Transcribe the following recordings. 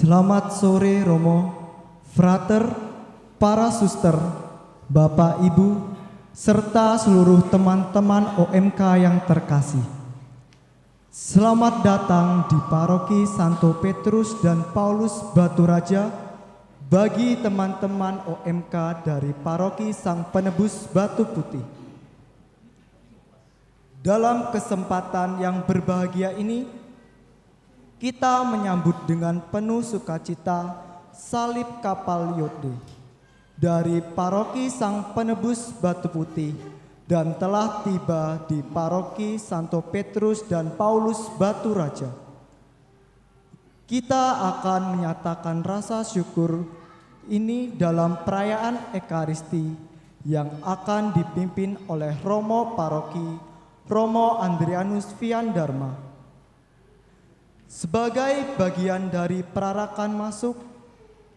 Selamat sore Romo, Frater, para suster, Bapak Ibu, serta seluruh teman-teman OMK yang terkasih. Selamat datang di Paroki Santo Petrus dan Paulus Batu Raja bagi teman-teman OMK dari Paroki Sang Penebus Batu Putih. Dalam kesempatan yang berbahagia ini, kita menyambut dengan penuh sukacita salib kapal Yode dari Paroki Sang Penebus Batu Putih dan telah tiba di Paroki Santo Petrus dan Paulus Batu Raja. Kita akan menyatakan rasa syukur ini dalam perayaan Ekaristi yang akan dipimpin oleh Romo Paroki Romo Andrianus Viandharma. Sebagai bagian dari perarakan masuk,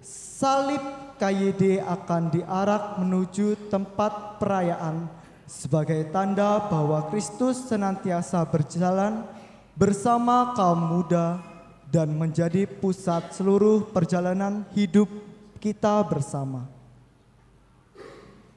salib KYD akan diarak menuju tempat perayaan sebagai tanda bahwa Kristus senantiasa berjalan bersama kaum muda dan menjadi pusat seluruh perjalanan hidup kita bersama.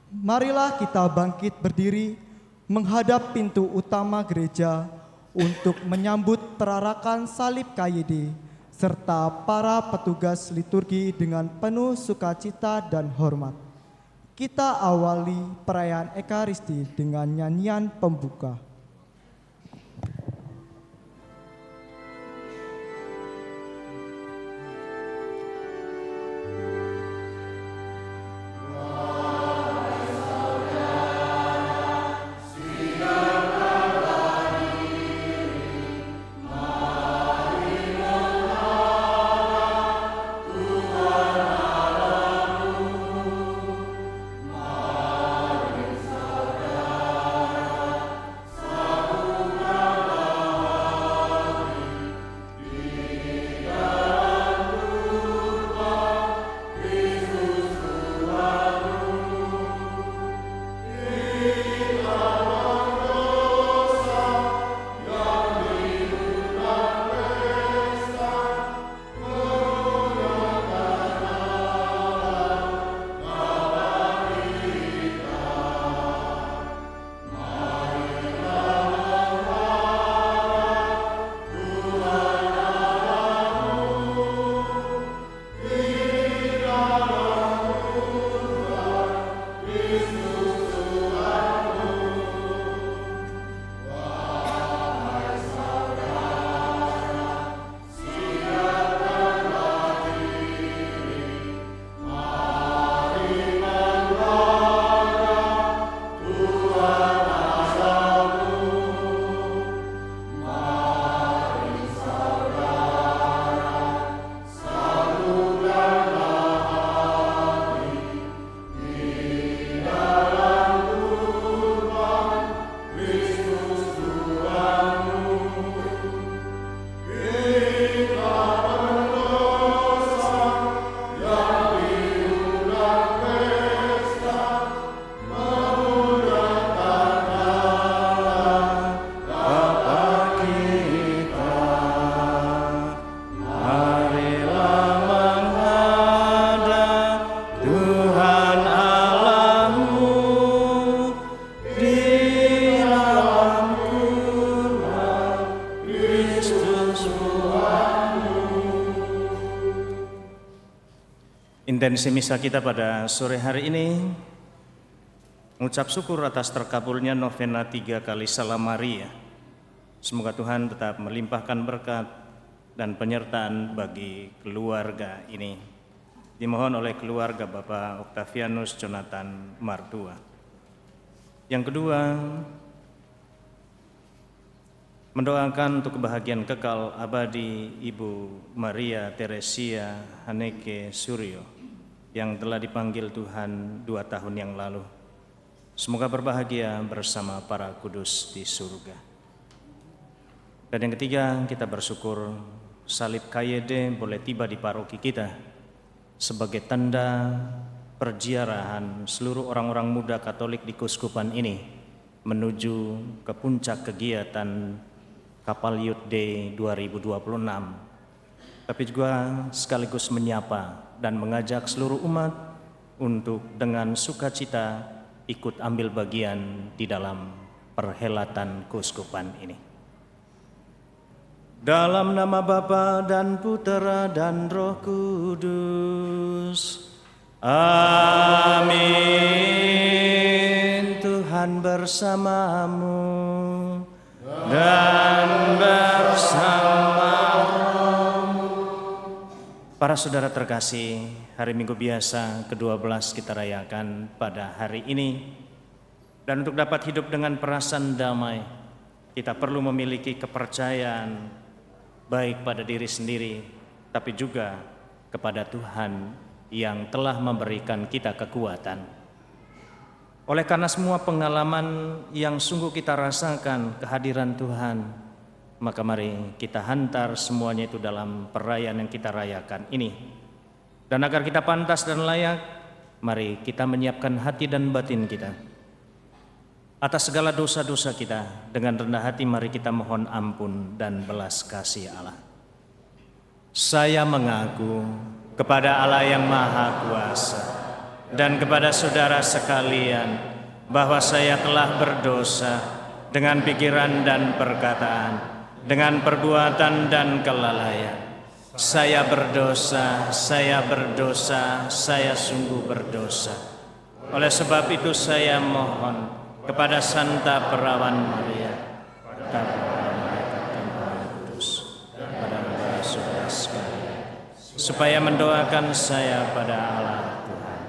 Marilah kita bangkit berdiri menghadap pintu utama gereja untuk menyambut perarakan salib KYD serta para petugas liturgi dengan penuh sukacita dan hormat. Kita awali perayaan Ekaristi dengan nyanyian pembuka. Intensi misa kita pada sore hari ini mengucap syukur atas terkabulnya novena 3 kali Salam Maria. Semoga Tuhan tetap melimpahkan berkat dan penyertaan bagi keluarga ini. Dimohon oleh keluarga Bapak Octavianus Jonathan Mardua. Yang kedua, mendoakan untuk kebahagiaan kekal abadi Ibu Maria Teresia Haneke Suryo yang telah dipanggil Tuhan 2 tahun yang lalu. Semoga berbahagia bersama para kudus di surga. Dan yang ketiga, kita bersyukur salib KYD boleh tiba di paroki kita sebagai tanda perziarahan seluruh orang-orang muda Katolik di Keuskupan ini menuju ke puncak kegiatan Kapal Youth Day 2026 tapi juga sekaligus menyapa dan mengajak seluruh umat untuk dengan sukacita ikut ambil bagian di dalam perhelatan keuskupan ini. Dalam nama Bapa dan Putera dan Roh Kudus. Amin. Tuhan bersamamu dan bersamamu. Para saudara terkasih, hari Minggu biasa ke-12 kita rayakan pada hari ini. Dan untuk dapat hidup dengan perasaan damai, kita perlu memiliki kepercayaan baik pada diri sendiri, tapi juga kepada Tuhan yang telah memberikan kita kekuatan. Oleh karena semua pengalaman yang sungguh kita rasakan kehadiran Tuhan, maka mari kita hantar semuanya itu dalam perayaan yang kita rayakan ini. Dan agar kita pantas dan layak, mari kita menyiapkan hati dan batin kita. Atas segala dosa-dosa kita, dengan rendah hati mari kita mohon ampun dan belas kasih Allah. Saya mengaku kepada Allah yang Maha Kuasa dan kepada saudara sekalian bahwa saya telah berdosa dengan pikiran dan perkataan, dengan perbuatan dan kelalaian. Saya berdosa, saya sungguh berdosa. Oleh sebab itu saya mohon kepada Santa Perawan Maria, kepada malaikat dan Roh Kudus, pada saudara sekalian, supaya mendoakan saya pada Allah Tuhan.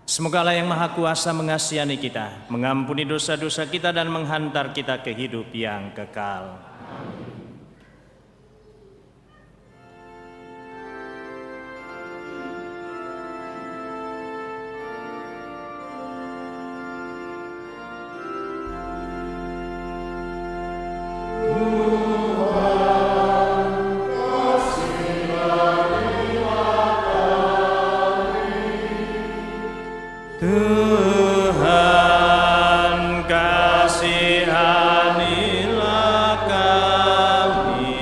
Semoga Allah yang Maha Kuasa mengasihani kita, mengampuni dosa-dosa kita dan menghantar kita ke hidup yang kekal. Tuhan kasihanilah kami.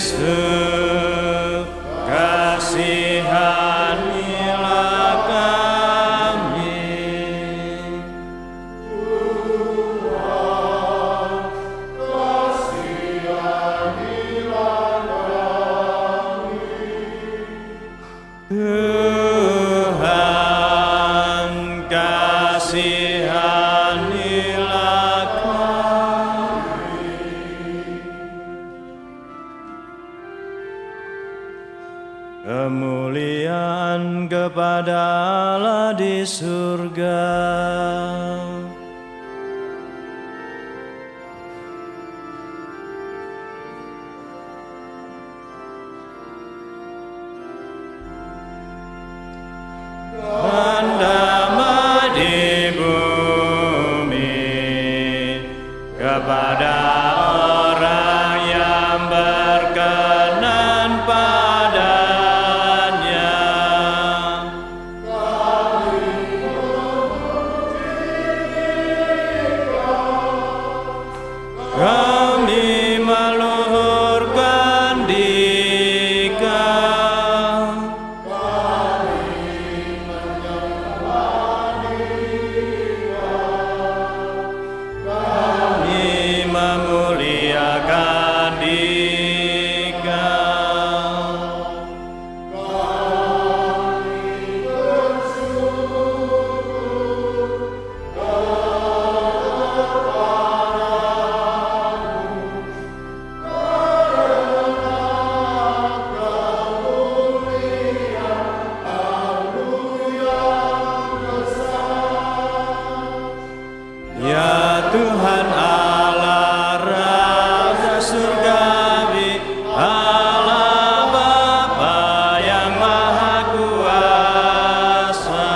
Kristus kasihanilah kami. Kristus kasihanilah kami. Tuhan kasihanilah kami. Kemuliaan kepada Allah di surga. Dan damai di bumi kepada orang yang berkenan padanya. Kami meluhurkan Dikau. Kami memuliakan Dikau. Ya Tuhan Allah Raja Surgawi, Allah Bapa yang Maha Kuasa.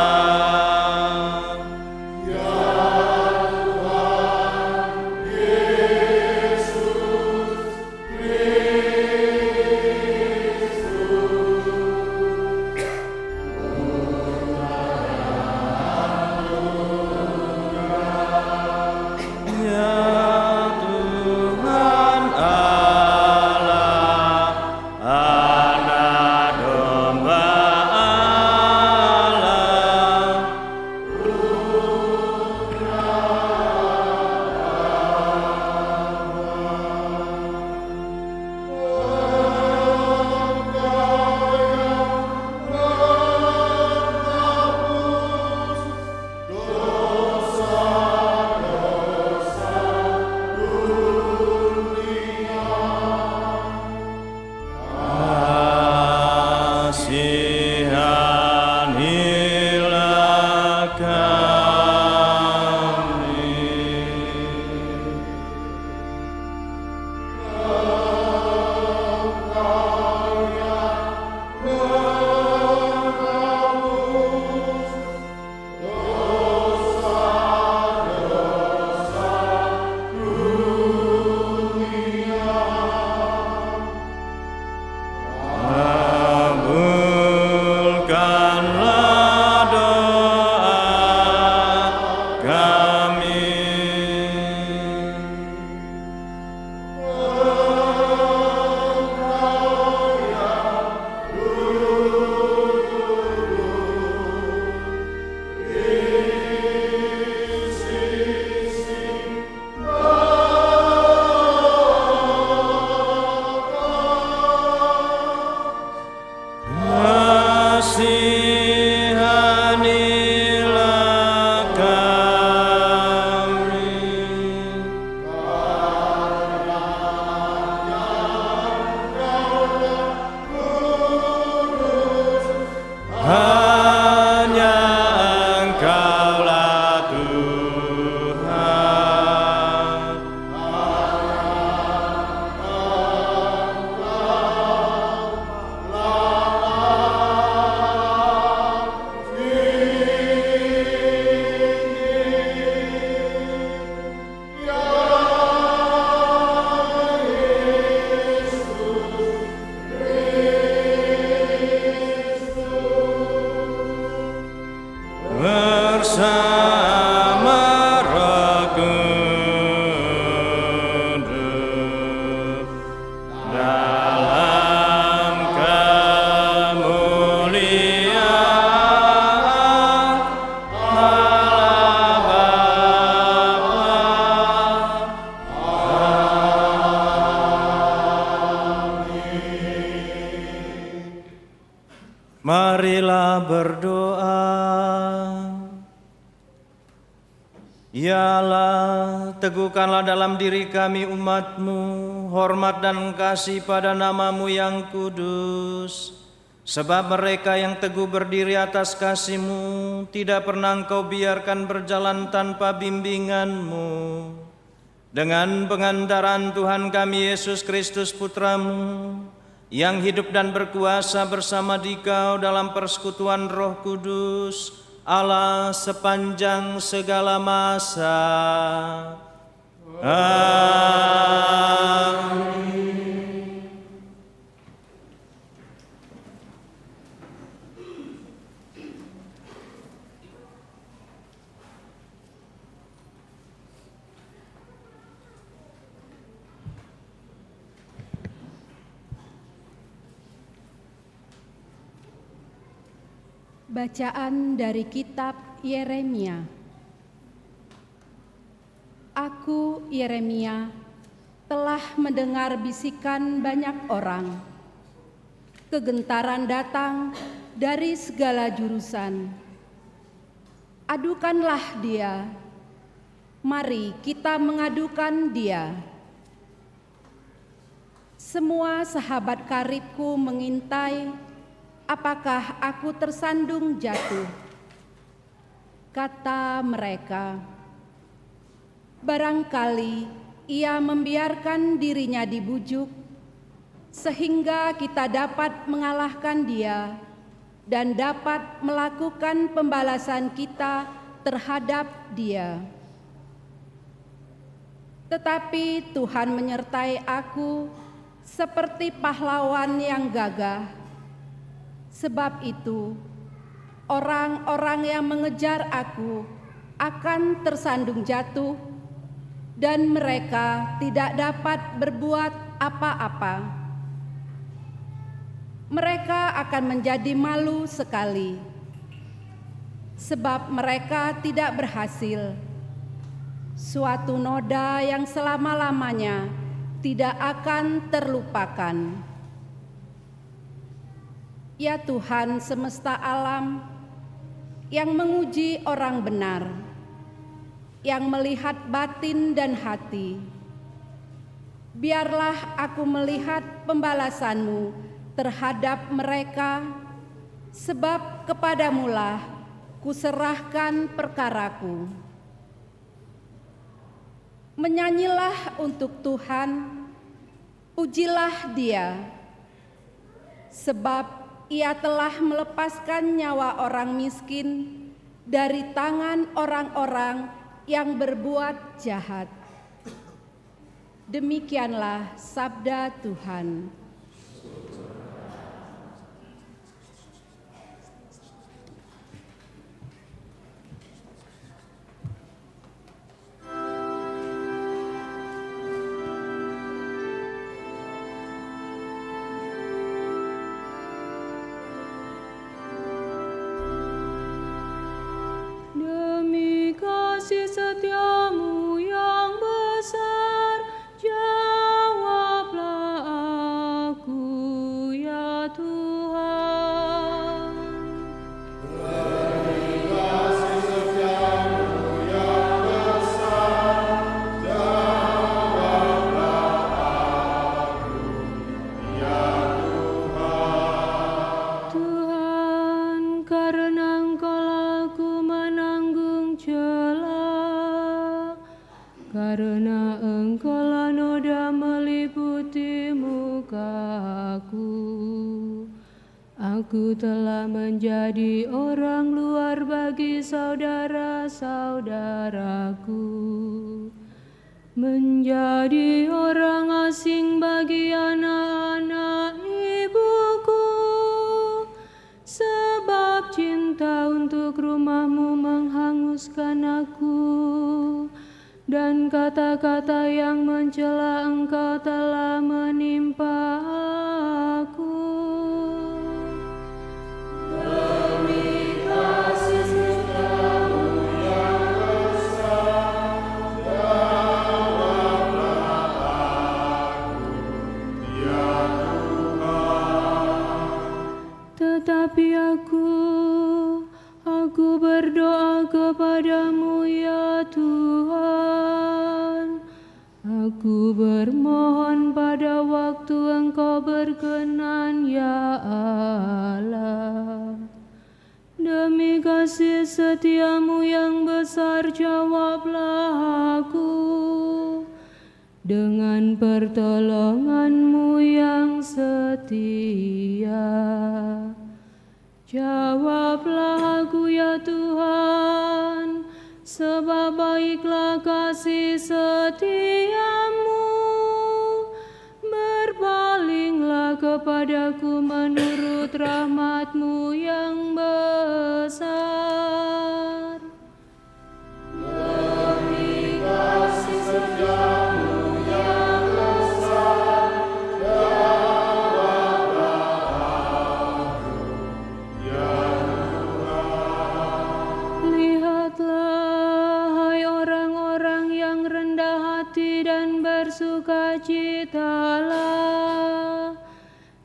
bersama Roh Kudus dalam kemuliaan Allah Bapa. Marilah berdoa. Ya Allah, teguhkanlah dalam diri kami umat-Mu hormat dan kasih pada nama-Mu yang kudus. Sebab mereka yang teguh berdiri atas kasih-Mu tidak pernah Engkau biarkan berjalan tanpa bimbingan-Mu. Dengan pengantaran Tuhan kami Yesus Kristus Putra-Mu, yang hidup dan berkuasa bersama Dikau dalam persekutuan Roh Kudus, Allah sepanjang segala masa. Amin. Bacaan dari kitab Yeremia. Aku, Yeremia, telah mendengar bisikan banyak orang. Kegentaran datang dari segala jurusan. Adukanlah dia. Mari kita mengadukan dia. Semua sahabat karibku mengintai apakah aku tersandung jatuh. Kata mereka, barangkali ia membiarkan dirinya dibujuk, sehingga kita dapat mengalahkan dia dan dapat melakukan pembalasan kita terhadap dia. Tetapi Tuhan menyertai aku seperti pahlawan yang gagah. Sebab itu, orang-orang yang mengejar aku akan tersandung jatuh, dan mereka tidak dapat berbuat apa-apa. Mereka akan menjadi malu sekali, sebab mereka tidak berhasil. Suatu noda yang selama-lamanya tidak akan terlupakan. Ya Tuhan semesta alam, yang menguji orang benar, yang melihat batin dan hati, biarlah aku melihat pembalasan-Mu terhadap mereka, sebab kepadamu-lah kuserahkan perkaraku. Menyanyilah untuk Tuhan, pujilah Dia, sebab Ia telah melepaskan nyawa orang miskin dari tangan orang-orang yang berbuat jahat. Demikianlah sabda Tuhan. Kasih setiamu yang besar, jawablah aku ya Tuhan. Beri kasih setiamu yang besar, jawablah aku ya Tuhan. Tuhan, karena Engkaulah aku menanggung celah, karena Engkaulah noda meliputi muka aku. Aku telah menjadi orang luar bagi saudara-saudaraku, menjadi orang asing bagi anak-anak ibuku, sebab cinta untuk rumah kemahmu menghanguskan aku, dan kata-kata yang mencela Engkau telah menimpa aku. Demi kasih setiamu yang besar, jawablah aku, ya Tuhan. Tetapi aku berdoa kepadamu ya Tuhan. Aku bermohon pada waktu Engkau berkenan ya Allah. Demi kasih setiamu yang besar jawablah aku, dengan pertolonganmu yang setia. Jawablah aku ya Tuhan, sebab baiklah kasih setiamu. Berpalinglah kepadaku menurut rahmat-Mu yang besar. Demi kasih setiamu yang besar, jawablah aku, ya Tuhan. Lihatlah, hai orang-orang yang rendah hati dan bersukacitalah.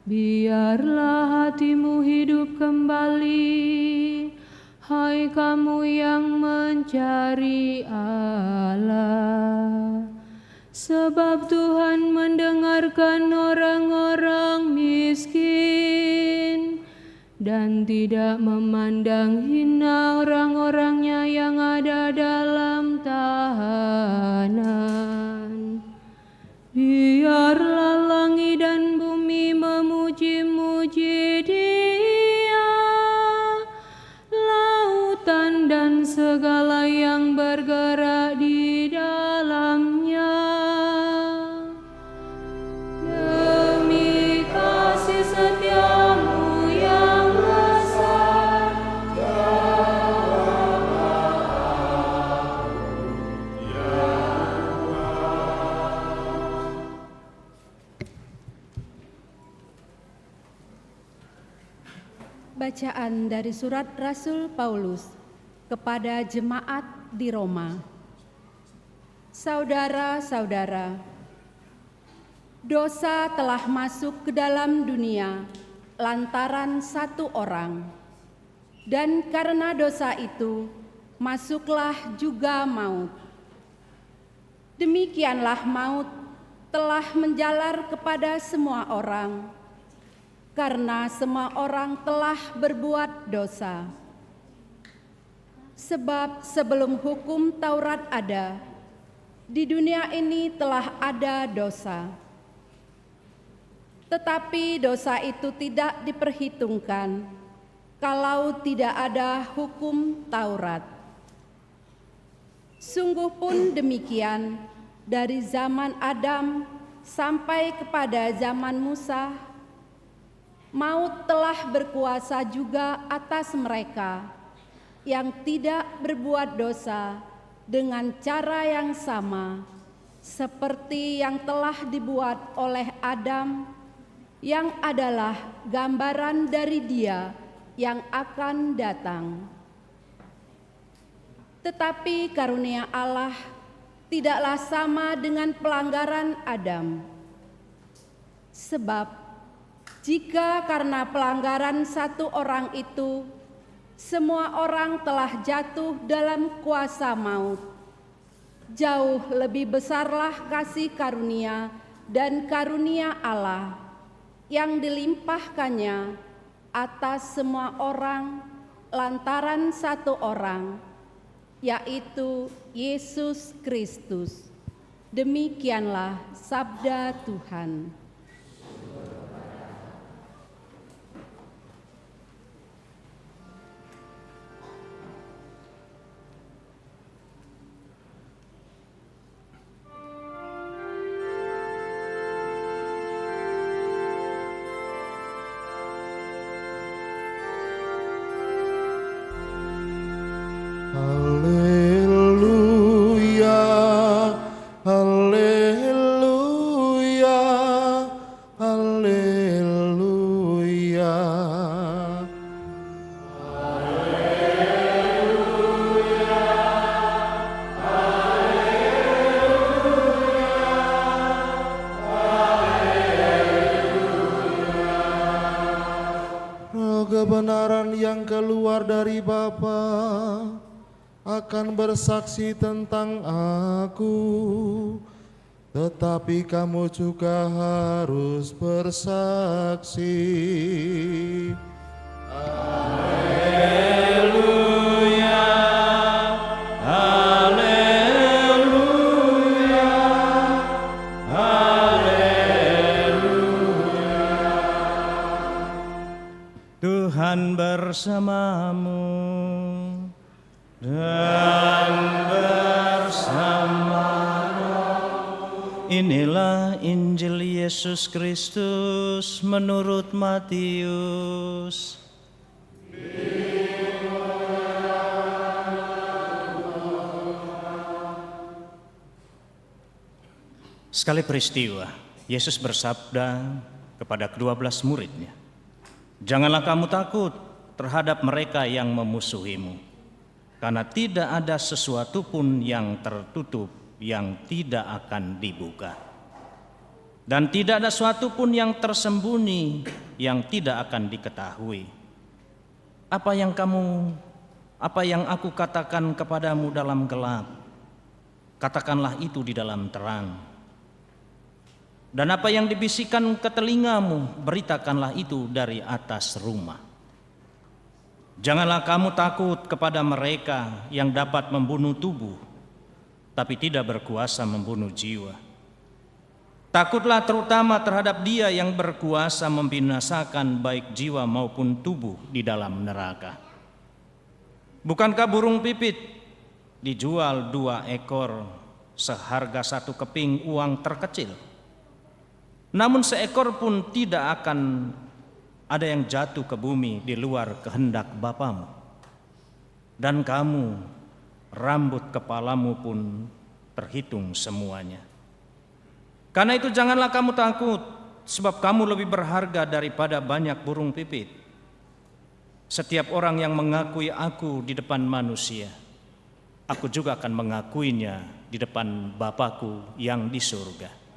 Biarlah hatimu hidup kembali, hai kamu yang mencari Allah. Sebab Tuhan mendengarkan orang-orang miskin dan tidak memandang hina orang-orangnya yang ada dalam tahanan. Biarlah langit dan bumi memuji-muji Dia, lautan dan segala yang bergerak di dalamnya. Demi kasih setiamu yang besar, Bacaan dari surat Rasul Paulus kepada jemaat di Roma. Saudara-saudara, dosa telah masuk ke dalam dunia lantaran satu orang, dan karena dosa itu masuklah juga maut. Demikianlah maut telah menjalar kepada semua orang, karena semua orang telah berbuat dosa. Sebab sebelum hukum Taurat ada, di dunia ini telah ada dosa. Tetapi dosa itu tidak diperhitungkan kalau tidak ada hukum Taurat. Sungguh pun demikian, dari zaman Adam sampai kepada zaman Musa, maut telah berkuasa juga atas mereka yang tidak berbuat dosa dengan cara yang sama seperti yang telah dibuat oleh Adam, yang adalah gambaran dari Dia yang akan datang. Tetapi karunia Allah tidaklah sama dengan pelanggaran Adam. Sebab jika karena pelanggaran satu orang itu, semua orang telah jatuh dalam kuasa maut, jauh lebih besarlah kasih karunia dan karunia Allah yang dilimpahkannya atas semua orang lantaran satu orang, yaitu Yesus Kristus. Demikianlah sabda Tuhan. Haleluya, haleluya, haleluya. Roh kebenaran yang keluar dari Bapa akan bersaksi tentang aku, tetapi kamu juga harus bersaksi. Tuhan bersamamu dan bersamamu. Inilah Injil Yesus Kristus menurut Matius. Sekali peristiwa, Yesus bersabda kepada ke-12 muridnya, "Janganlah kamu takut terhadap mereka yang memusuhimu, karena tidak ada sesuatu pun yang tertutup yang tidak akan dibuka, dan tidak ada sesuatu pun yang tersembunyi yang tidak akan diketahui. Apa yang aku katakan kepadamu dalam gelap, katakanlah itu di dalam terang. Dan apa yang dibisikkan ke telingamu, beritakanlah itu dari atas rumah. Janganlah kamu takut kepada mereka yang dapat membunuh tubuh, tapi tidak berkuasa membunuh jiwa. Takutlah terutama terhadap Dia yang berkuasa membinasakan baik jiwa maupun tubuh di dalam neraka. Bukankah burung pipit dijual 2 ekor seharga 1 keping uang terkecil? Namun seekor pun tidak akan ada yang jatuh ke bumi di luar kehendak Bapamu. Dan kamu, rambut kepalamu pun terhitung semuanya. Karena itu janganlah kamu takut, sebab kamu lebih berharga daripada banyak burung pipit. Setiap orang yang mengakui aku di depan manusia, aku juga akan mengakuinya di depan Bapa-Ku yang di surga.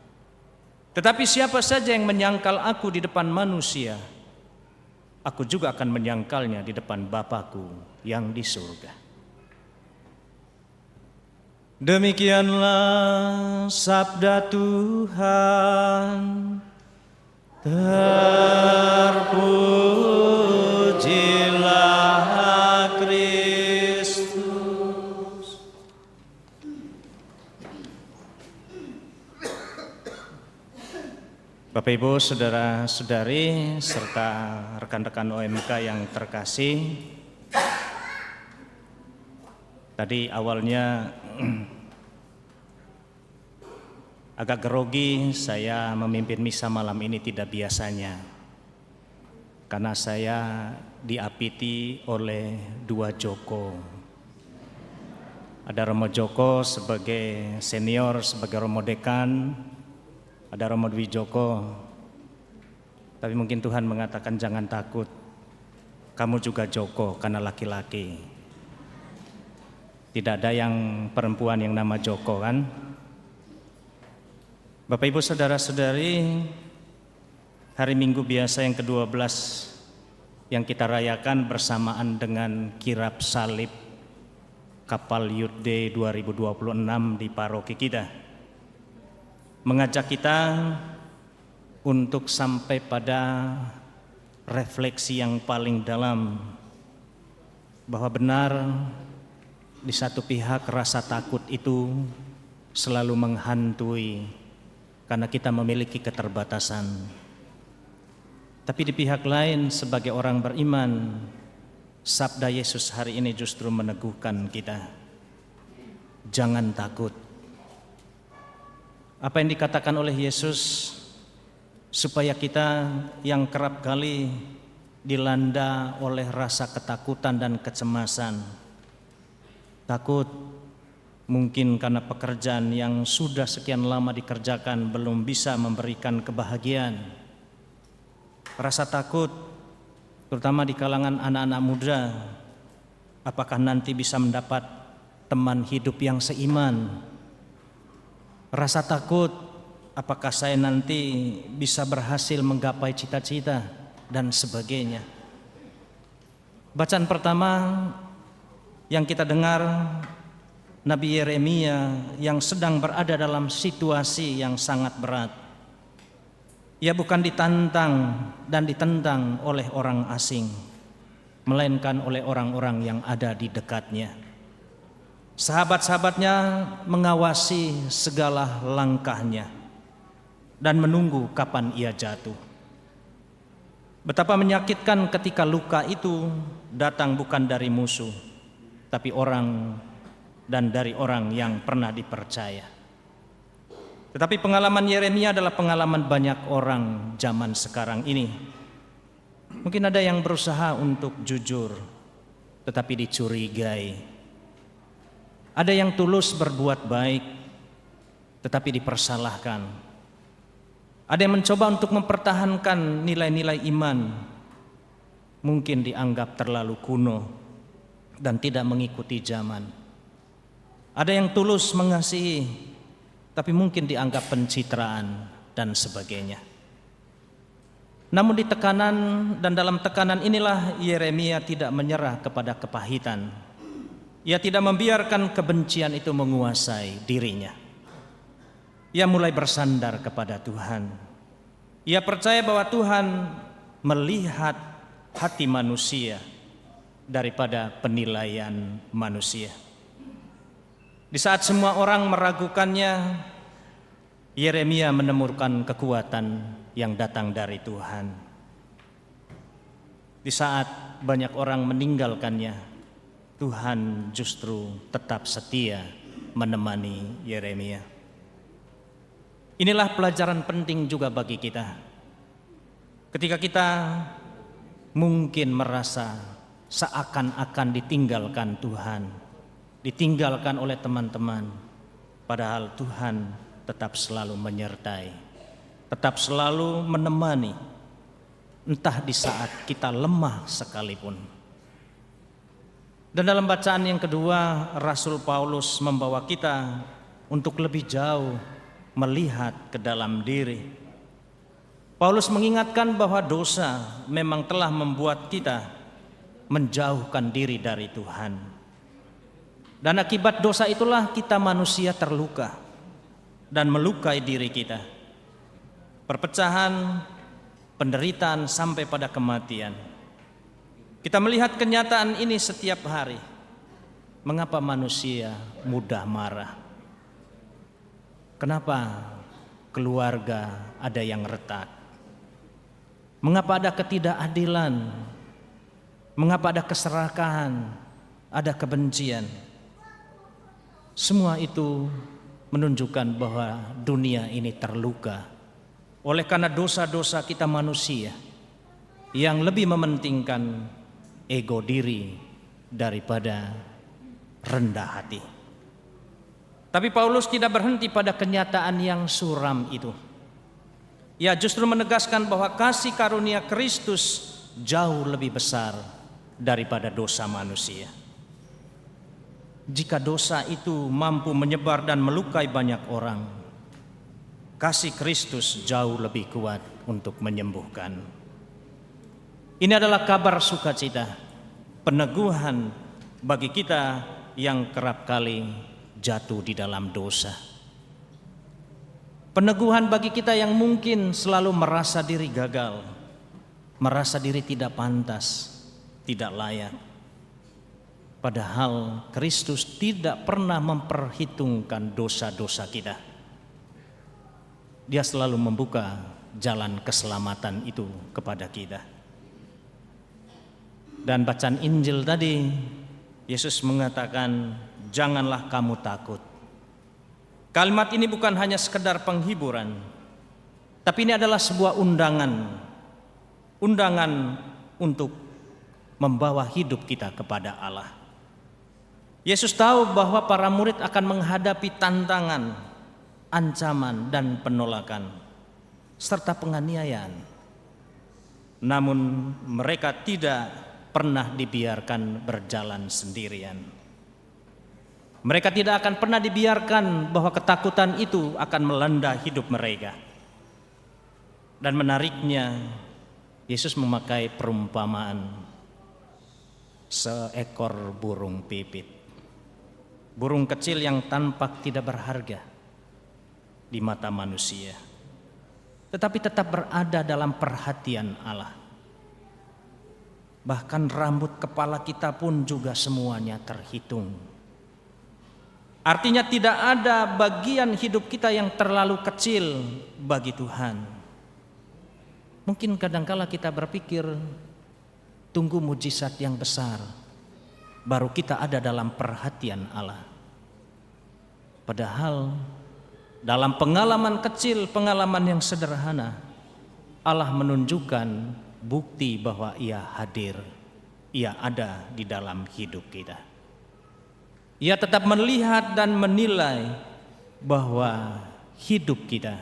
Tetapi siapa saja yang menyangkal aku di depan manusia, aku juga akan menyangkalnya di depan Bapa-Ku yang di surga." Demikianlah sabda Tuhan. Terpujilah Kristus. Bapak Ibu, saudara-saudari, serta rekan-rekan OMK yang terkasih, tadi awalnya agak grogi saya memimpin misa malam ini tidak biasanya, karena saya diapiti oleh 2 Joko. Ada Romo Joko sebagai senior, sebagai Romo Dekan, ada Romo Dwi Joko. Tapi mungkin Tuhan mengatakan jangan takut, kamu juga Joko karena laki-laki. Tidak ada yang perempuan yang nama Joko kan? Bapak Ibu saudara-saudari, hari Minggu biasa yang ke-12 yang kita rayakan bersamaan dengan kirab salib Kapal Youth Day 2026 di paroki kita, mengajak kita untuk sampai pada refleksi yang paling dalam, bahwa benar di satu pihak rasa takut itu selalu menghantui karena kita memiliki keterbatasan. Tapi di pihak lain sebagai orang beriman, sabda Yesus hari ini justru meneguhkan kita, jangan takut. Apa yang dikatakan oleh Yesus supaya kita yang kerap kali dilanda oleh rasa ketakutan dan kecemasan, takut mungkin karena pekerjaan yang sudah sekian lama dikerjakan belum bisa memberikan kebahagiaan. Rasa takut terutama di kalangan anak-anak muda, apakah nanti bisa mendapat teman hidup yang seiman. Rasa takut apakah saya nanti bisa berhasil menggapai cita-cita dan sebagainya. Bacaan pertama yang kita dengar, Nabi Yeremia yang sedang berada dalam situasi yang sangat berat. Ia bukan ditantang dan ditentang oleh orang asing, melainkan oleh orang-orang yang ada di dekatnya. Sahabat-sahabatnya mengawasi segala langkahnya dan menunggu kapan ia jatuh. Betapa menyakitkan ketika luka itu datang bukan dari musuh, tapi orang dan dari orang yang pernah dipercaya. Tetapi pengalaman Yeremia adalah pengalaman banyak orang zaman sekarang ini. Mungkin ada yang berusaha untuk jujur, tetapi dicurigai. Ada yang tulus berbuat baik, tetapi dipersalahkan. Ada yang mencoba untuk mempertahankan nilai-nilai iman, mungkin dianggap terlalu kuno dan tidak mengikuti zaman. Ada yang tulus mengasihi, tapi mungkin dianggap pencitraan dan sebagainya. Namun di tekanan dan dalam tekanan inilah Yeremia tidak menyerah kepada kepahitan. Ia tidak membiarkan kebencian itu menguasai dirinya. Ia mulai bersandar kepada Tuhan. Ia percaya bahwa Tuhan melihat hati manusia daripada penilaian manusia. Di saat semua orang meragukannya, Yeremia menemukan kekuatan yang datang dari Tuhan. Di saat banyak orang meninggalkannya, Tuhan justru tetap setia menemani Yeremia. Inilah pelajaran penting juga bagi kita. Ketika kita mungkin merasa seakan-akan ditinggalkan Tuhan, ditinggalkan oleh teman-teman, padahal Tuhan tetap selalu menyertai, tetap selalu menemani, entah di saat kita lemah sekalipun. Dan dalam bacaan yang kedua, Rasul Paulus membawa kita untuk lebih jauh melihat ke dalam diri. Paulus mengingatkan bahwa dosa memang telah membuat kita menjauhkan diri dari Tuhan. Dan akibat dosa itulah kita manusia terluka dan melukai diri kita. Perpecahan, penderitaan sampai pada kematian. Kita melihat kenyataan ini setiap hari. Mengapa manusia mudah marah? Kenapa keluarga ada yang retak? Mengapa ada ketidakadilan? Mengapa ada keserakahan? Ada kebencian? Semua itu menunjukkan bahwa dunia ini terluka oleh karena dosa-dosa kita manusia yang lebih mementingkan ego diri daripada rendah hati. Tapi Paulus tidak berhenti pada kenyataan yang suram itu. Ia justru menegaskan bahwa kasih karunia Kristus jauh lebih besar daripada dosa manusia. Jika dosa itu mampu menyebar dan melukai banyak orang, kasih Kristus jauh lebih kuat untuk menyembuhkan. Ini adalah kabar sukacita, peneguhan bagi kita yang kerap kali jatuh di dalam dosa. Peneguhan bagi kita yang mungkin selalu merasa diri gagal, merasa diri tidak pantas, tidak layak. Padahal Kristus tidak pernah memperhitungkan dosa-dosa kita. Dia selalu membuka jalan keselamatan itu kepada kita. Dan bacaan Injil tadi, Yesus mengatakan, janganlah kamu takut. Kalimat ini bukan hanya sekedar penghiburan, tapi ini adalah sebuah undangan untuk membawa hidup kita kepada Allah. Yesus tahu bahwa para murid akan menghadapi tantangan, ancaman, dan penolakan, serta penganiayaan. Namun mereka tidak pernah dibiarkan berjalan sendirian. Mereka tidak akan pernah dibiarkan bahwa ketakutan itu akan melanda hidup mereka. Dan menariknya, Yesus memakai perumpamaan seekor burung pipit. Burung kecil yang tampak tidak berharga di mata manusia, tetapi tetap berada dalam perhatian Allah. Bahkan rambut kepala kita pun juga semuanya terhitung. Artinya tidak ada bagian hidup kita yang terlalu kecil bagi Tuhan. Mungkin kadangkala kita berpikir, tunggu mujizat yang besar, baru kita ada dalam perhatian Allah. Padahal dalam pengalaman kecil, pengalaman yang sederhana, Allah menunjukkan bukti bahwa Ia hadir, Ia ada di dalam hidup kita. Ia tetap melihat dan menilai bahwa hidup kita,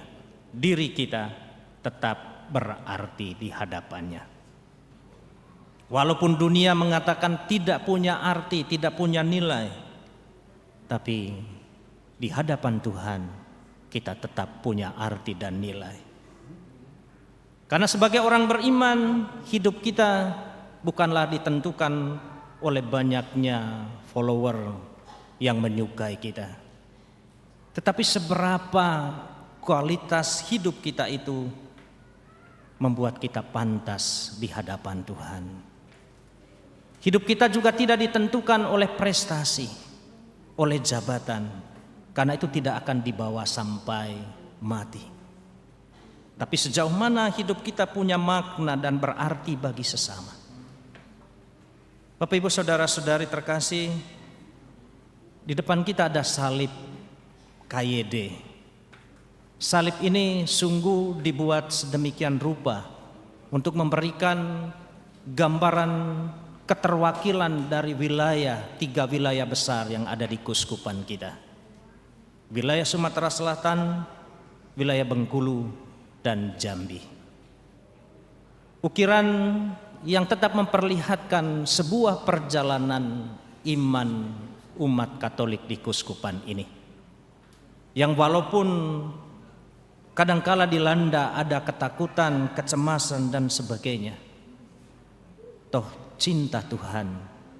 diri kita tetap berarti di hadapannya. Walaupun dunia mengatakan tidak punya arti, tidak punya nilai, tapi di hadapan Tuhan kita tetap punya arti dan nilai. Karena sebagai orang beriman, hidup kita bukanlah ditentukan oleh banyaknya follower yang menyukai kita, tetapi seberapa kualitas hidup kita itu membuat kita pantas di hadapan Tuhan. Hidup kita juga tidak ditentukan oleh prestasi, oleh jabatan, karena itu tidak akan dibawa sampai mati. Tapi sejauh mana hidup kita punya makna dan berarti bagi sesama. Bapak Ibu saudara-saudari terkasih, di depan kita ada salib KYD. Salib ini sungguh dibuat sedemikian rupa untuk memberikan gambaran keterwakilan dari wilayah, 3 wilayah besar yang ada di Kuskupan kita. Wilayah Sumatera Selatan, wilayah Bengkulu, dan Jambi. Ukiran yang tetap memperlihatkan sebuah perjalanan iman umat Katolik di Kuskupan ini, yang walaupun kadangkala dilanda ada ketakutan, kecemasan dan sebagainya, toh cinta Tuhan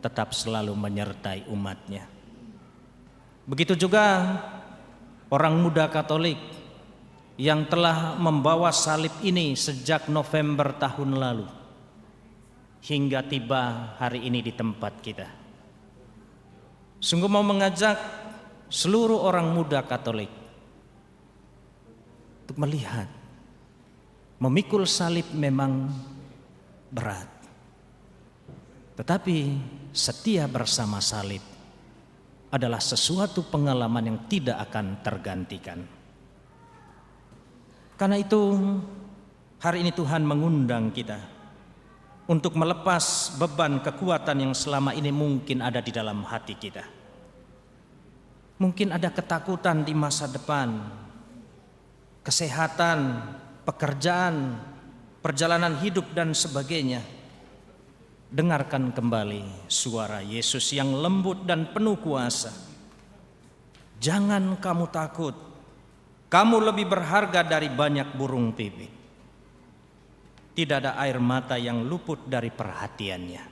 tetap selalu menyertai umatnya. Begitu juga orang muda Katolik yang telah membawa salib ini sejak November tahun lalu hingga tiba hari ini di tempat kita. Sungguh mau mengajak seluruh orang muda Katolik untuk melihat, memikul salib memang berat, tetapi setia bersama salib adalah sesuatu pengalaman yang tidak akan tergantikan. Karena itu hari ini Tuhan mengundang kita untuk melepas beban kekuatan yang selama ini mungkin ada di dalam hati kita. Mungkin ada ketakutan di masa depan, kesehatan, pekerjaan, perjalanan hidup dan sebagainya. Dengarkan kembali suara Yesus yang lembut dan penuh kuasa. Jangan kamu takut, kamu lebih berharga dari banyak burung pipit. Tidak ada air mata yang luput dari perhatiannya.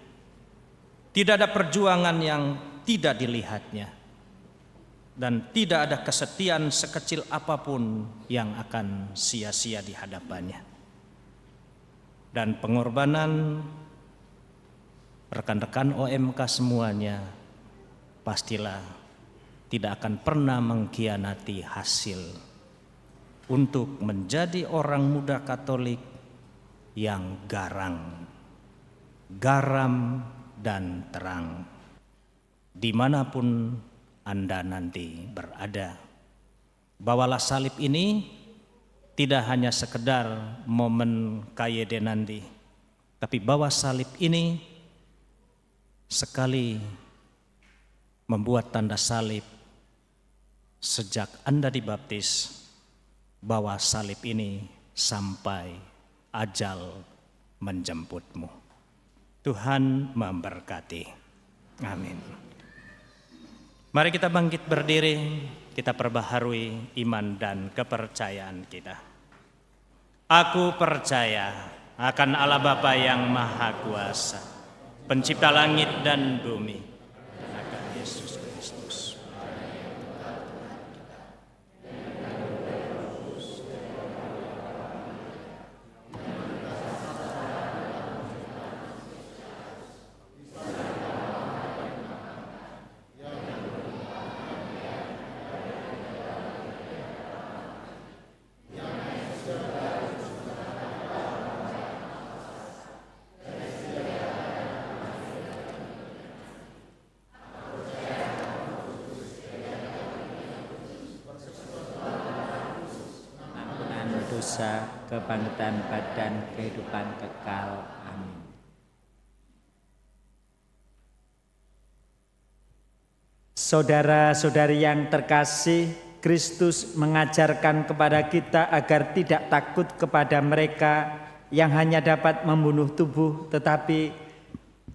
Tidak ada perjuangan yang tidak dilihatnya. Dan tidak ada kesetiaan sekecil apapun yang akan sia-sia di hadapannya. Dan pengorbanan rekan-rekan OMK semuanya pastilah tidak akan pernah mengkhianati hasil untuk menjadi orang muda Katolik yang garang, garam dan terang dimanapun Anda nanti berada. Bawalah salib ini tidak hanya sekedar momen KYD nanti, tapi bawa salib ini sekali membuat tanda salib sejak Anda dibaptis, bawa salib ini sampai ajal menjemputmu. Tuhan memberkati. Amin. Mari kita bangkit berdiri, kita perbaharui iman dan kepercayaan kita. Aku percaya akan Allah Bapa yang Maha Kuasa, pencipta langit dan bumi, dan akan Yesus Kristus. Dosa, kebangkitan badan, kehidupan kekal. Amin. Saudara-saudari yang terkasih, Kristus mengajarkan kepada kita agar tidak takut kepada mereka yang hanya dapat membunuh tubuh, tetapi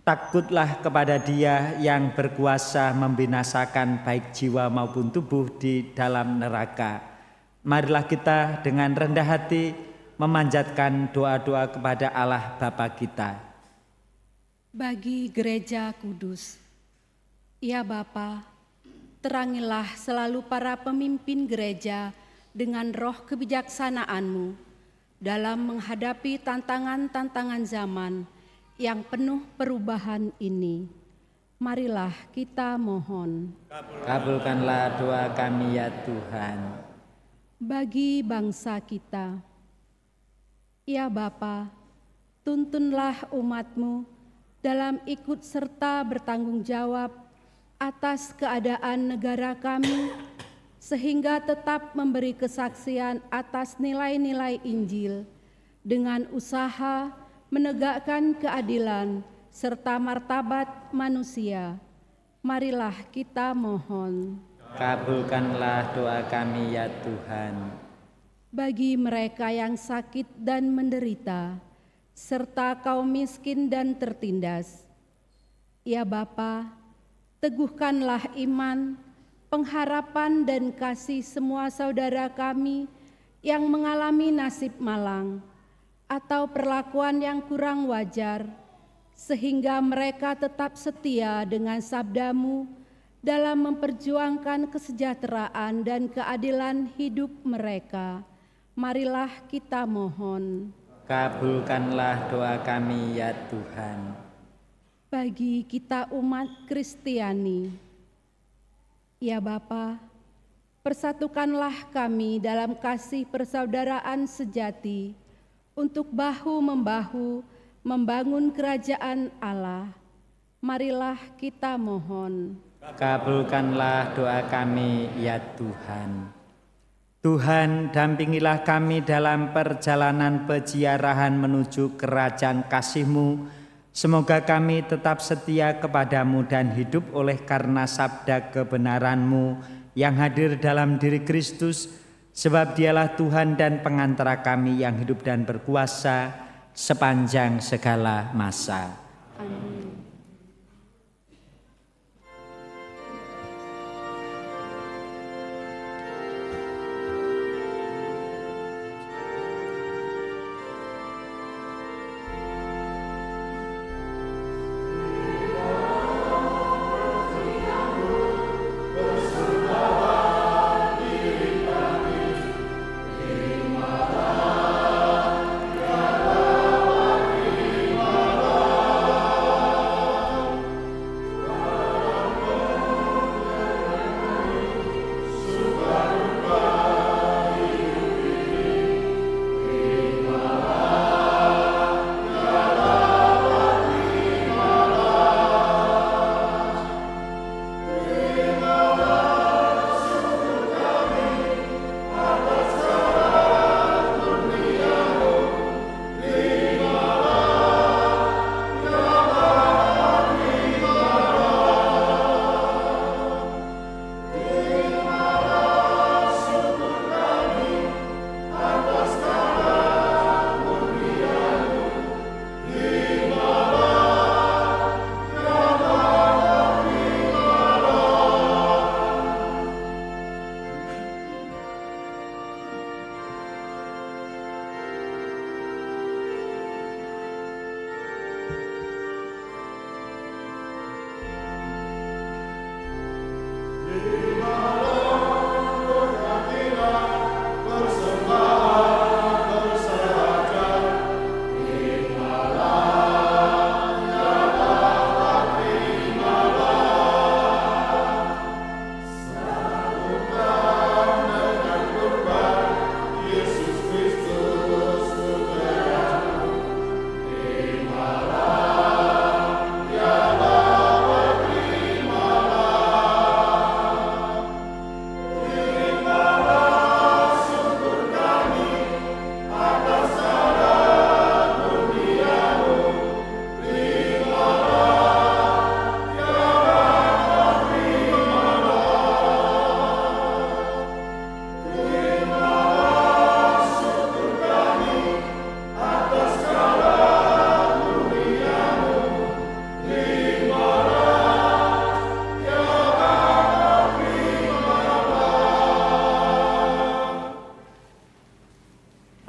takutlah kepada Dia yang berkuasa membinasakan baik jiwa maupun tubuh di dalam neraka. Marilah kita dengan rendah hati memanjatkan doa-doa kepada Allah Bapa kita. Bagi gereja kudus, ya Bapa, terangilah selalu para pemimpin gereja dengan roh kebijaksanaan-Mu dalam menghadapi tantangan-tantangan zaman yang penuh perubahan ini. Marilah kita mohon. Kabulkanlah doa kami ya Tuhan. Bagi bangsa kita, ya Bapa, tuntunlah umat-Mu dalam ikut serta bertanggung jawab atas keadaan negara kami, sehingga tetap memberi kesaksian atas nilai-nilai Injil dengan usaha menegakkan keadilan serta martabat manusia. Marilah kita mohon. Kabulkanlah doa kami ya Tuhan. Bagi mereka yang sakit dan menderita, serta kaum miskin dan tertindas, ya Bapa, teguhkanlah iman, pengharapan dan kasih semua saudara kami yang mengalami nasib malang atau perlakuan yang kurang wajar, sehingga mereka tetap setia dengan sabda-Mu dalam memperjuangkan kesejahteraan dan keadilan hidup mereka. Marilah kita mohon. Kabulkanlah doa kami ya Tuhan. Bagi kita umat Kristiani, ya Bapa, persatukanlah kami dalam kasih persaudaraan sejati untuk bahu-membahu membangun kerajaan Allah. Marilah kita mohon. Kabulkanlah doa kami ya Tuhan. Tuhan, dampingilah kami dalam perjalanan peziarahan menuju kerajaan kasih-Mu. Semoga kami tetap setia kepadamu dan hidup oleh karena sabda kebenaran-Mu yang hadir dalam diri Kristus, sebab Dialah Tuhan dan pengantara kami yang hidup dan berkuasa sepanjang segala masa. Amin.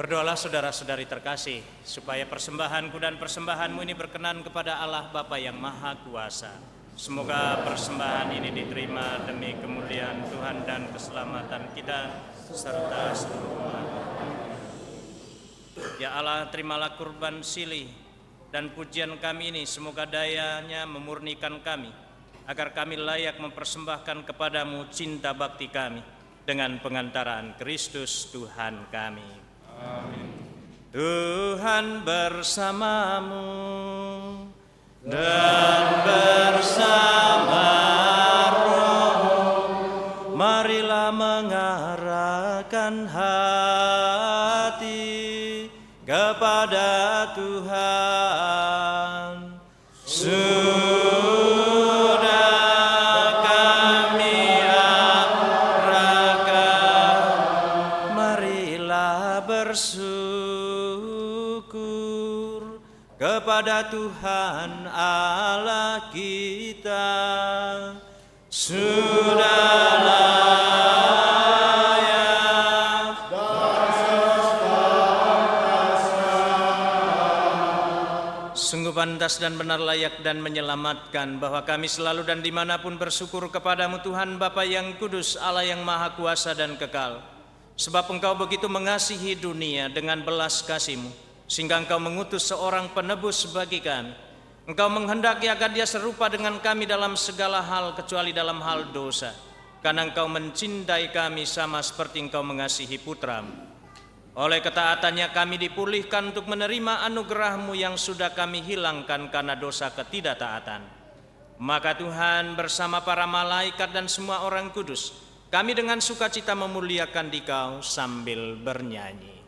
Berdoalah saudara-saudari terkasih, supaya persembahanku dan persembahanmu ini berkenan kepada Allah Bapa yang Maha Kuasa. Semoga persembahan ini diterima demi kemuliaan Tuhan dan keselamatan kita, serta seluruh umat. Ya Allah, terimalah kurban silih dan pujian kami ini, semoga dayanya memurnikan kami, agar kami layak mempersembahkan kepadamu cinta bakti kami, dengan pengantaran Kristus Tuhan kami. Amin. Tuhan bersamamu dan bersama roh, marilah mengarahkan hati kepada Tuhan. Bersyukur kepada Tuhan Allah kita, sudah layak sungguh pantas dan benar, layak dan menyelamatkan, bahwa kami selalu dan dimanapun bersyukur kepadamu Tuhan Bapa yang kudus, Allah yang maha kuasa dan kekal. Sebab Engkau begitu mengasihi dunia dengan belas kasih-Mu, sehingga Engkau mengutus seorang penebus bagi kami. Engkau menghendaki agar dia serupa dengan kami dalam segala hal, kecuali dalam hal dosa, karena Engkau mencintai kami sama seperti Engkau mengasihi Putra-Mu. Oleh ketaatannya kami dipulihkan untuk menerima anugerah-Mu yang sudah kami hilangkan karena dosa ketidaktaatan. Maka Tuhan bersama para malaikat dan semua orang kudus, kami dengan sukacita memuliakan Dikau sambil bernyanyi.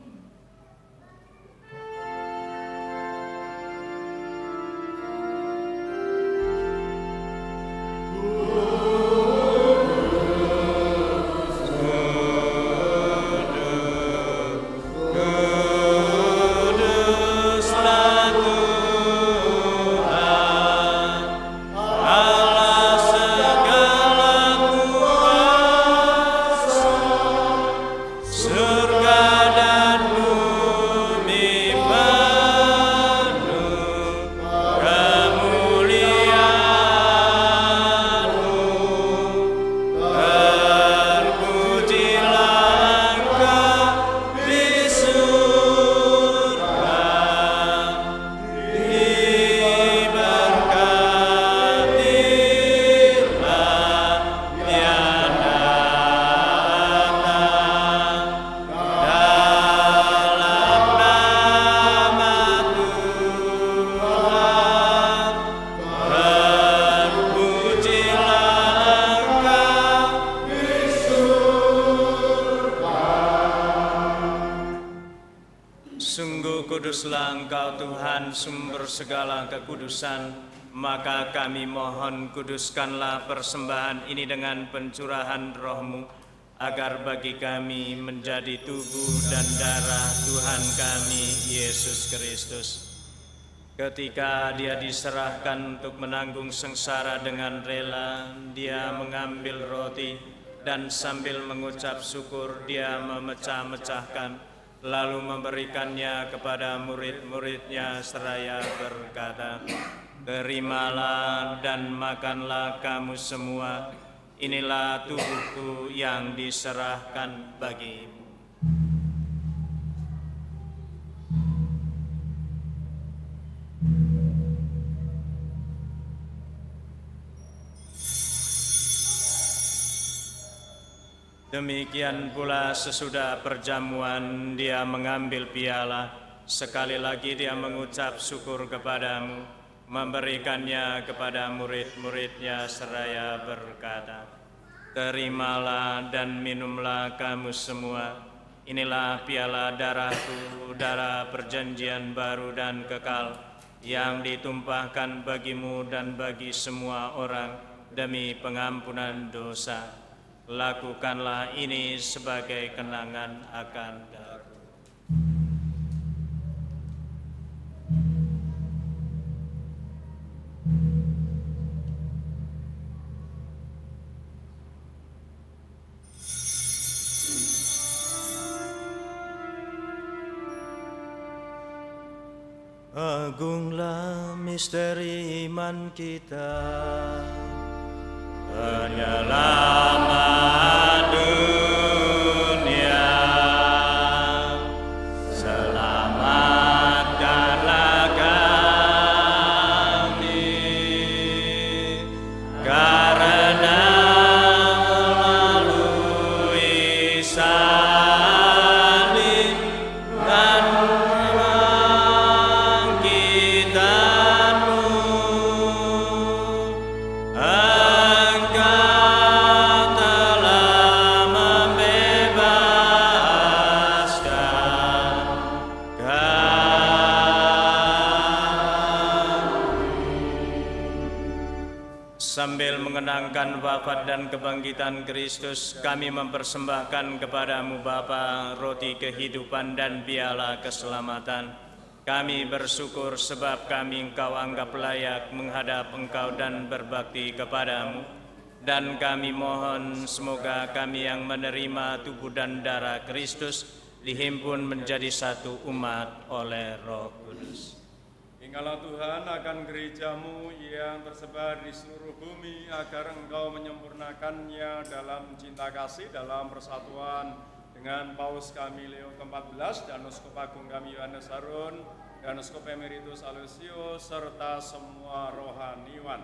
Kuduslah Engkau Tuhan, sumber segala kekudusan, maka kami mohon kuduskanlah persembahan ini dengan pencurahan Roh-Mu, agar bagi kami menjadi tubuh dan darah Tuhan kami Yesus Kristus. Ketika Dia diserahkan untuk menanggung sengsara dengan rela, Dia mengambil roti dan sambil mengucap syukur Dia memecah-mecahkan, lalu memberikannya kepada murid-muridnya seraya berkata, "Terimalah dan makanlah kamu semua, inilah tubuhku yang diserahkan bagimu. Demikian pula sesudah perjamuan dia mengambil piala, sekali lagi dia mengucap syukur kepadamu, memberikannya kepada murid-muridnya seraya berkata, "Terimalah dan minumlah kamu semua, inilah piala darahku, darah perjanjian baru dan kekal, yang ditumpahkan bagimu dan bagi semua orang demi pengampunan dosa. Lakukanlah ini sebagai kenangan akan aku." Agunglah misteri iman kita, penyelamat dunia, selamatkanlah kami, karena melalui salib dan kebangkitanmu, sambil mengenangkan wafat dan kebangkitan Kristus, kami mempersembahkan kepadamu Bapa roti kehidupan dan piala keselamatan. Kami bersyukur sebab kami Engkau anggap layak menghadap Engkau dan berbakti kepadamu. Dan kami mohon semoga kami yang menerima tubuh dan darah Kristus dihimpun menjadi satu umat oleh Roh Kudus. Ingatlah Tuhan akan gerejamu yang tersebar di seluruh bumi, agar Engkau menyempurnakannya dalam cinta kasih, dalam persatuan dengan Paus kami Leo ke-14 dan Uskup Agung kami Yohanes Harun dan Uskup Emeritus Aloysius serta semua rohaniwan.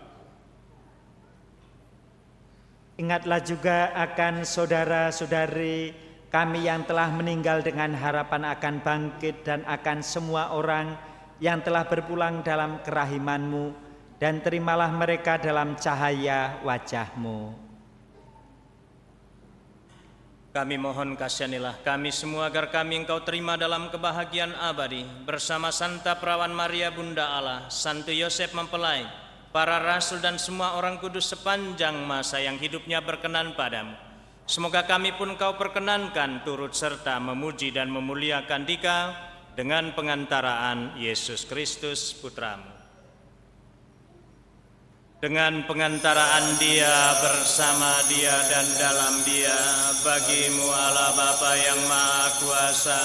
Ingatlah juga akan saudara-saudari kami yang telah meninggal dengan harapan akan bangkit, dan akan semua orang yang telah berpulang dalam kerahiman-Mu, dan terimalah mereka dalam cahaya wajah-Mu. Kami mohon kasihanilah kami semua agar kami Engkau terima dalam kebahagiaan abadi bersama Santa Perawan Maria Bunda Allah, Santo Yosef Mempelai, para rasul dan semua orang kudus sepanjang masa yang hidupnya berkenan padamu. Semoga kami pun Engkau perkenankan turut serta memuji dan memuliakan Dikau dengan pengantaraan Yesus Kristus Putramu. Dengan pengantaraan Dia, bersama Dia dan dalam Dia, bagimu Allah Bapa yang Maha Kuasa,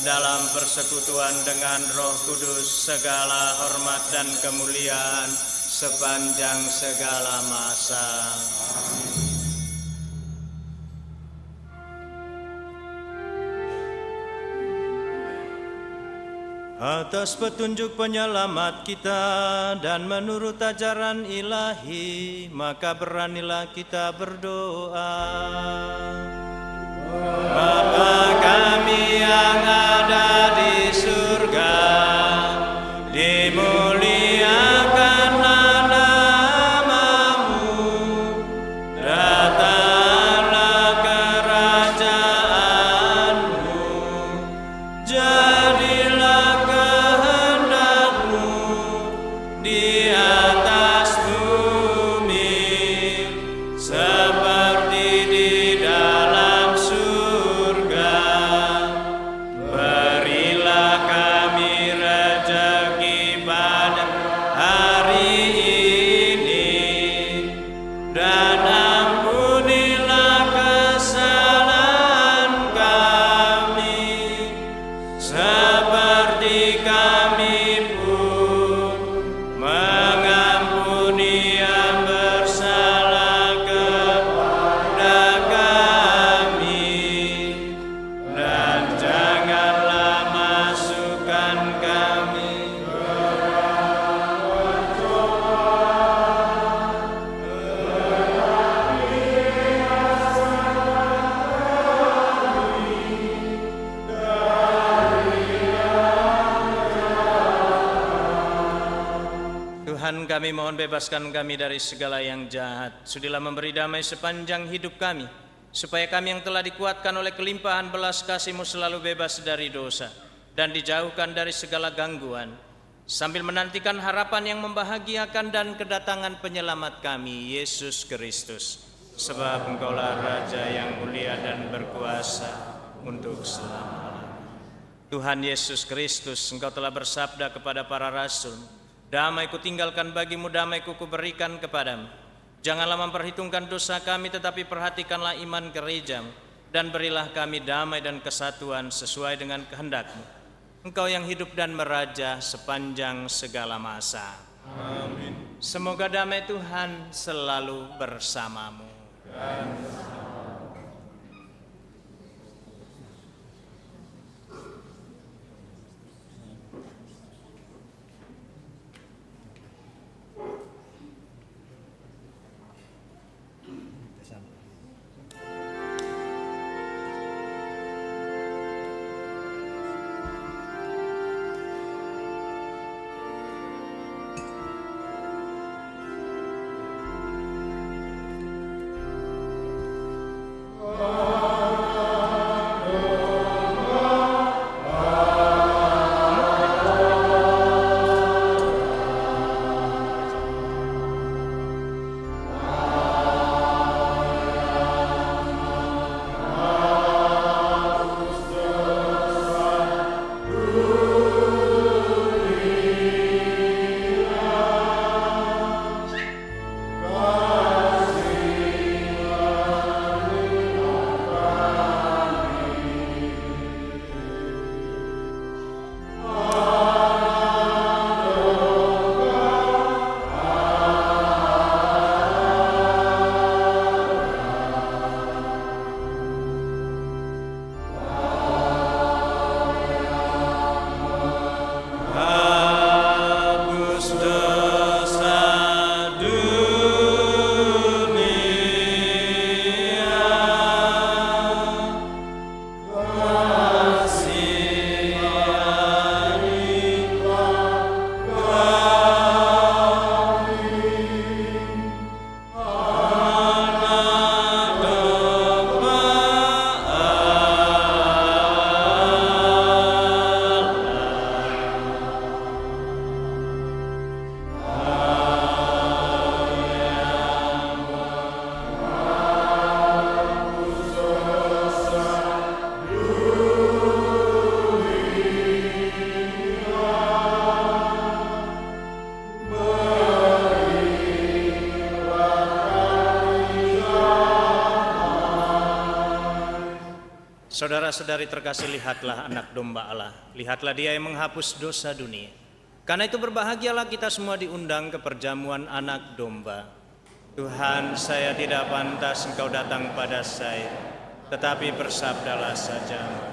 dalam persekutuan dengan Roh Kudus, segala hormat dan kemuliaan sepanjang segala masa. Amin. Atas petunjuk penyelamat kita dan menurut ajaran ilahi, maka beranilah kita berdoa. Bapa kami yang ada di surga, dimuliakanlah namamu, datanglah kerajaanmu, jadilah di atas bumi seperti di dalam surga. kami mohon bebaskan kami dari segala yang jahat. Sudilah memberi damai sepanjang hidup kami, supaya kami yang telah dikuatkan oleh kelimpahan belas kasih-Mu selalu bebas dari dosa dan dijauhkan dari segala gangguan, sambil menantikan harapan yang membahagiakan dan kedatangan penyelamat kami, Yesus Kristus. Sebab Engkaulah Raja yang mulia dan berkuasa untuk selama-lamanya. Tuhan Yesus Kristus, Engkau telah bersabda kepada para rasul, damai kutinggalkan bagimu, damai kuberikan kepadamu. Janganlah memperhitungkan dosa kami, tetapi perhatikanlah iman gerejamu, dan berilah kami damai dan kesatuan sesuai dengan kehendak-Mu. Engkau yang hidup dan meraja sepanjang segala masa. Amin. Semoga damai Tuhan selalu bersamamu. Saudara-saudari terkasih, lihatlah anak domba Allah. Lihatlah dia yang menghapus dosa dunia. Karena itu berbahagialah kita semua diundang ke perjamuan anak domba. Tuhan, saya tidak pantas Engkau datang pada saya, tetapi bersabdalah saja.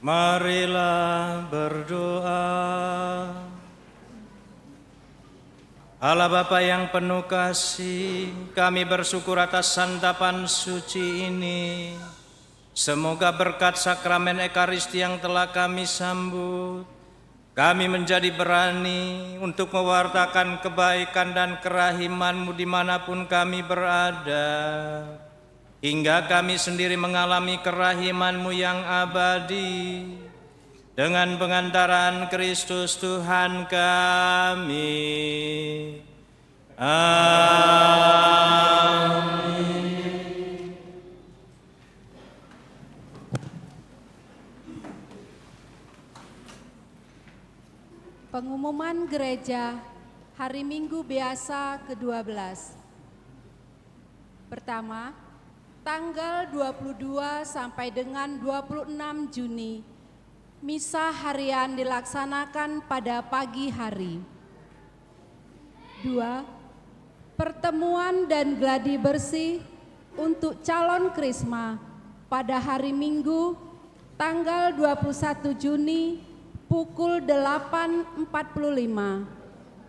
Marilah berdoa. Allah Bapa yang penuh kasih, kami bersyukur atas santapan suci ini. Semoga berkat sakramen Ekaristi yang telah kami sambut, kami menjadi berani untuk mewartakan kebaikan dan kerahiman-Mu dimanapun kami berada, hingga kami sendiri mengalami kerahiman-Mu yang abadi. Dengan pengantaran Kristus Tuhan kami. Amin. Pengumuman gereja hari Minggu biasa ke-12. Pertama, tanggal 22 sampai dengan 26 Juni, misa harian dilaksanakan pada pagi hari. 2. Pertemuan dan gladi bersih untuk calon krisma pada hari Minggu tanggal 21 Juni pukul 8.45,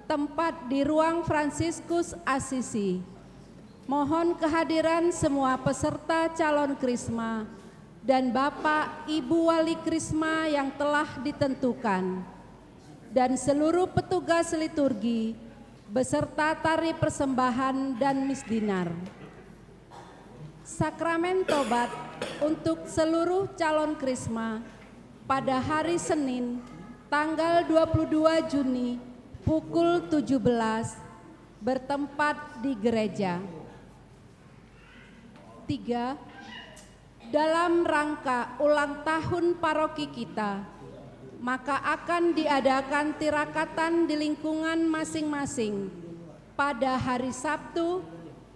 tempat di Ruang Fransiskus Asisi. Mohon kehadiran semua peserta calon krisma dan Bapak Ibu Wali Krisma yang telah ditentukan, dan seluruh petugas liturgi beserta tari persembahan dan misdinar. Sakramen tobat untuk seluruh calon krisma pada hari Senin tanggal 22 Juni pukul 17 bertempat di gereja. 3. Dalam rangka ulang tahun paroki kita, maka akan diadakan tirakatan di lingkungan masing-masing pada hari Sabtu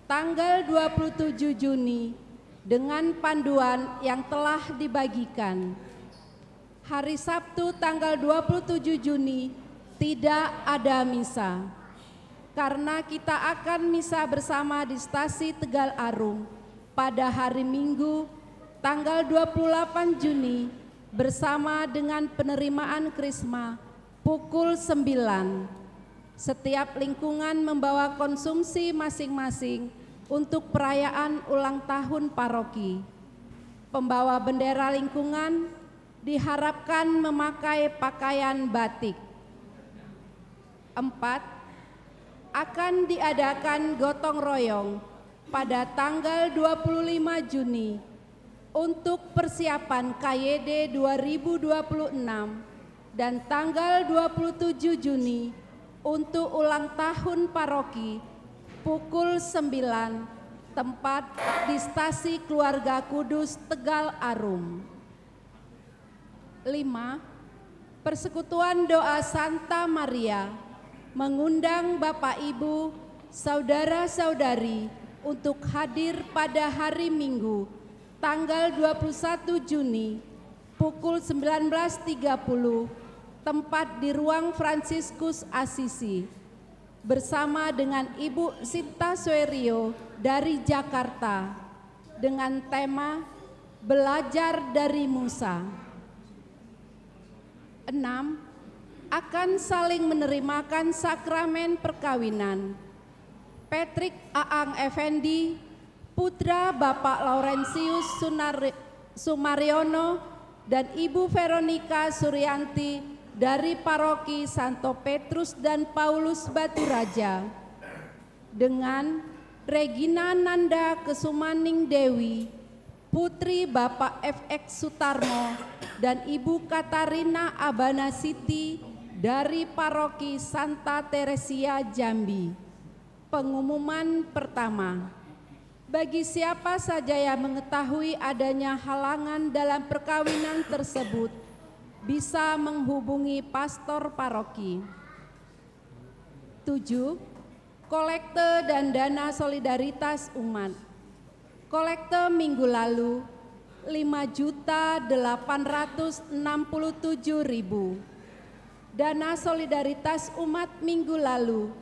tanggal 27 Juni dengan panduan yang telah dibagikan. Hari Sabtu tanggal 27 Juni tidak ada misa, karena kita akan misa bersama di stasi Tegal Arum pada hari Minggu tanggal 28 Juni bersama dengan penerimaan krisma pukul 9. Setiap lingkungan membawa konsumsi masing-masing untuk perayaan ulang tahun paroki. Pembawa bendera lingkungan diharapkan memakai pakaian batik. 4. Akan diadakan gotong royong pada tanggal 25 Juni untuk persiapan KYD 2026 dan tanggal 27 Juni untuk ulang tahun paroki pukul 9, tempat di stasi Keluarga Kudus Tegal Arum. 5. Persekutuan Doa Santa Maria mengundang Bapak Ibu, saudara-saudari untuk hadir pada hari Minggu tanggal 21 Juni pukul 19.30, tempat di Ruang Fransiskus Asisi, bersama dengan Ibu Sinta Suerio dari Jakarta dengan tema Belajar dari Musa. 6. Akan saling menerimakan sakramen perkawinan Patrick Aang Effendi, putra Bapak Laurentius Sumariono dan Ibu Veronica Suryanti dari Paroki Santo Petrus dan Paulus Baturaja, dengan Regina Nanda Kesumaning Dewi, putri Bapak FX Sutarmo dan Ibu Katarina Abanasiti dari Paroki Santa Teresia Jambi. Pengumuman pertama. Bagi siapa saja yang mengetahui adanya halangan dalam perkawinan tersebut, bisa menghubungi pastor paroki. 7. Kolekte dan dana solidaritas umat. Kolekte minggu lalu 5.867.000. Dana solidaritas umat minggu lalu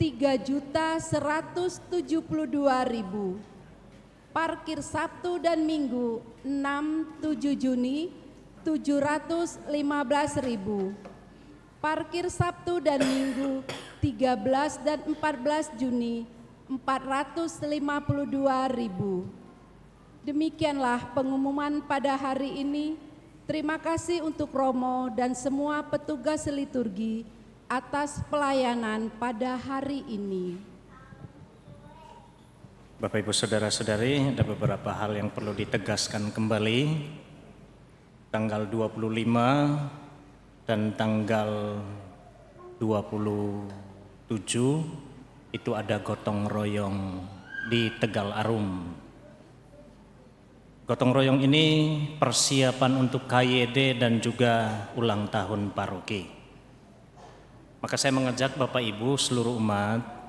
3.172.000. Parkir Sabtu dan Minggu 6-7 Juni 715.000. Parkir Sabtu dan Minggu 13 dan 14 Juni 452.000. Demikianlah pengumuman pada hari ini. Terima kasih untuk Romo dan semua petugas liturgi atas pelayanan pada hari ini. Bapak Ibu Saudara-saudari, ada beberapa hal yang perlu ditegaskan kembali. Tanggal 25 dan tanggal 27 itu ada gotong royong di Tegal Arum. Gotong royong ini persiapan untuk KYD dan juga ulang tahun paroki. Maka saya mengajak Bapak Ibu seluruh umat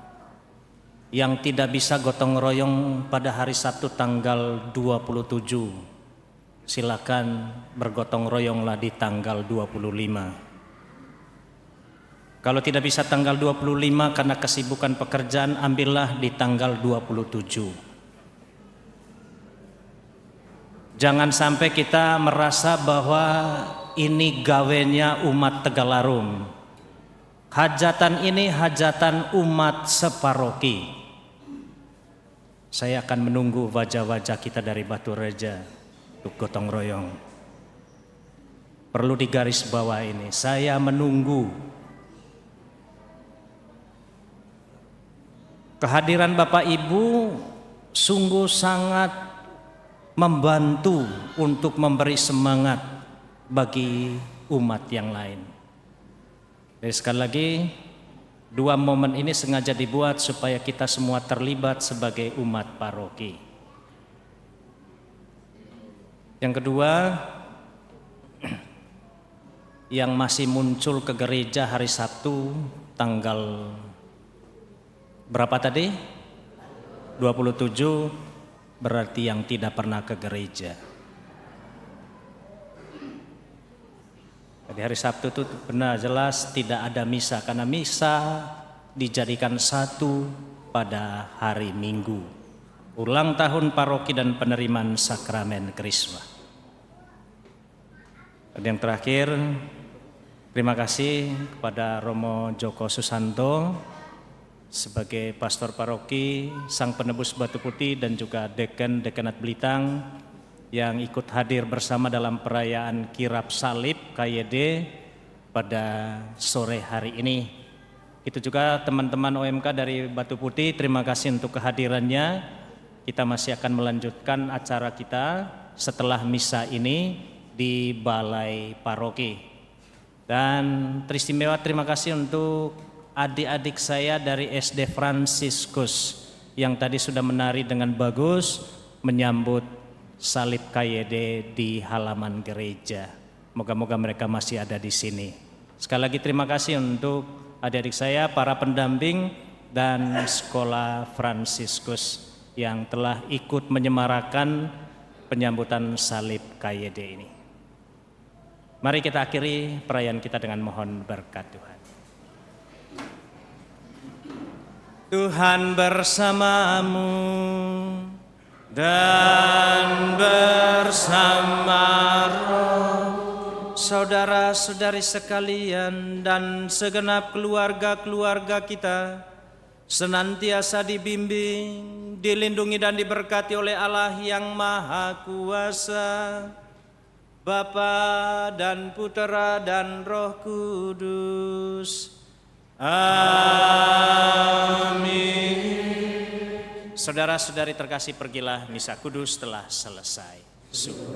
yang tidak bisa gotong royong pada hari Sabtu tanggal 27, silakan bergotong royonglah di tanggal 25. Kalau tidak bisa tanggal 25 karena kesibukan pekerjaan, ambillah di tanggal 27. Jangan sampai kita merasa bahwa ini gawenya umat Tegalarum. Hajatan ini hajatan umat separoki. Saya akan menunggu wajah-wajah kita dari Batu Reja untuk gotong royong. Perlu digaris bawah ini, saya menunggu. Kehadiran Bapak Ibu sungguh sangat membantu untuk memberi semangat bagi umat yang lain. Jadi sekali lagi, dua momen ini sengaja dibuat supaya kita semua terlibat sebagai umat paroki. Yang kedua, yang masih muncul ke gereja hari Sabtu tanggal berapa tadi? 27, berarti yang tidak pernah ke gereja. Di hari Sabtu itu benar jelas tidak ada misa, karena misa dijadikan satu pada hari Minggu, ulang tahun paroki dan penerimaan sakramen Krisma. Dan yang terakhir, terima kasih kepada Romo Joko Susanto sebagai pastor paroki Sang Penebus Batu Putih dan juga Dekanat Belitang yang ikut hadir bersama dalam perayaan kirap salib KYD pada sore hari ini. Itu juga teman-teman OMK dari Batu Putih, terima kasih untuk kehadirannya. Kita masih akan melanjutkan acara kita setelah misa ini di Balai Paroki. Dan teristimewa terima kasih untuk adik-adik saya dari SD Fransiskus yang tadi sudah menari dengan bagus menyambut salib KYD di halaman gereja. Moga-moga mereka masih ada di sini. Sekali lagi terima kasih untuk adik-adik saya, para pendamping dan sekolah Fransiskus yang telah ikut menyemarakan penyambutan salib KYD ini. Mari kita akhiri perayaan kita dengan mohon berkat Tuhan. Tuhan bersamamu dan bersama roh saudara-saudari sekalian dan segenap keluarga-keluarga kita senantiasa dibimbing, dilindungi dan diberkati oleh Allah yang Maha Kuasa, Bapa dan Putera dan Roh Kudus. Amin. Saudara-saudari terkasih, pergilah, misa kudus telah selesai. Syukur.